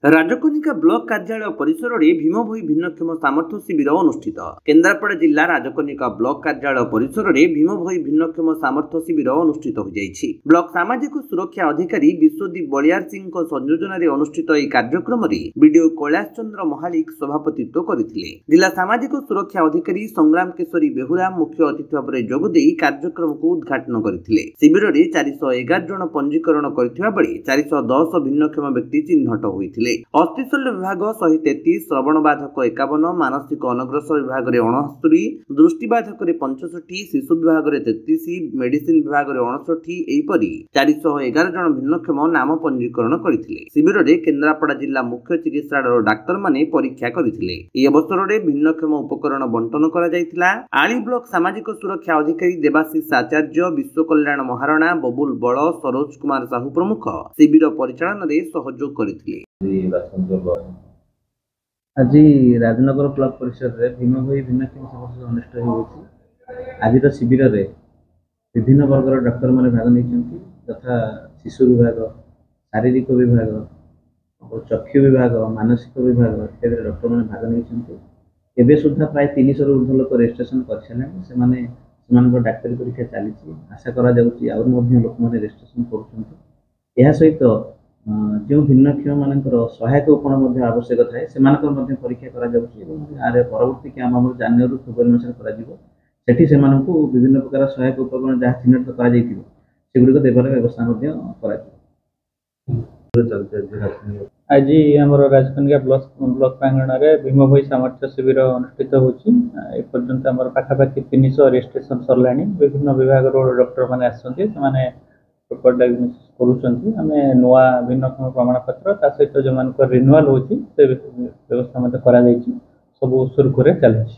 Rajkanika block कार्यालय परिसर में भीमभोई भिन्नक्षम सामर्थ्य शिविर अनुष्ठित। केन्द्रापड़ा जिला राजकनिका ब्लॉक कार्यालय परिसर में भीमभोई भिन्नक्षम सामर्थ्य शिविर अनुष्ठित हो जाइछि। ब्लॉक सामाजिक सुरक्षा अधिकारी विश्वदीप बलियार सिंह संयोजन में अनुष्ठित यह कार्यक्रम में बीडीओ कैलाश चंद्र महालिक सभापतित्व करथिले। जिला सामाजिक सुरक्षा अधिकारी संग्राम केशरी बेहुरा मुख्य अतिथि भाव में जोगदे कार्यक्रम को उद्घाटन करथिले। शिविर में 411 जन पंजीकरण करथिबा बेले 410 भिन्नक्षम व्यक्ति चिन्हट होइथिले। अस्थिशल्य विभाग 133, श्रवण बाधक 51, मानसिक अनग्रसर विभाग में 69, दृष्टिबाधक 65, शिशु विभाग में 33, मेडिसिन विभाग में 59 एपरी 411 जन भिन्नक्षम नाम पंजीकरण करथिले। शिविर में केन्द्रापड़ा जिला मुख्य चिकित्सालय डाक्तर माने परीक्षा करथिले। एही अवसर में भिन्नक्षम उपकरण बंटन करा जायतिला। आली ब्लॉक सामाजिक सुरक्षा अधिकारी देवाशीष आचार्य, विश्व कल्याण महाराणा, बबुल बड़, सरोज कुमार साहू प्रमुख शिविर परिचालन में सहयोग करथिले। आज राजनगर ब्लॉक परिसर में भीमभोई भिन्नक्षम समस्या अनुष्ठित होती। आज शिविर में विभिन्न वर्गर डॉक्टर मैंने भाग नहीं तथा शिशु विभाग, शारीरिक विभाग, चक्षु विभाग, मानसिक विभाग इत्यादि डॉक्टर मैंने भाग नहीं। एवं सुधा प्राय 300 ऊर्ध लोक रजिस्ट्रेशन कर सारे डाक्तरी परीक्षा चली। आशा करा लोक मैंने रजिस्ट्रेशन कर सहित जो भिन्नक्षम मान सहायक उपकरण आवश्यक थाए से परीक्षा परवर्ती कैंप आम जनवरी फेब्रुआरी मसरे से विभिन्न प्रकार सहायक उपकरण जहाँ चिन्हित करगुड़िक देवार व्यवस्था आज आम राजकनिका ब्लॉक प्रांगण में भीमभोई सामर्थ्य शिविर अनुष्ठित होपर्यंत आम पाखापाखि 300 रजिस्ट्रेशन सरला। विभिन्न विभाग डॉक्टर मैंने आसने प्रॉपर डायग्नोसिस करूछंती। आमे नुआ भिन्नक्षम प्रमाण पत्र सहित जो रिन्यूअल होची से व्यवस्था करा जाइछि। सब सुरखुरे चलछि।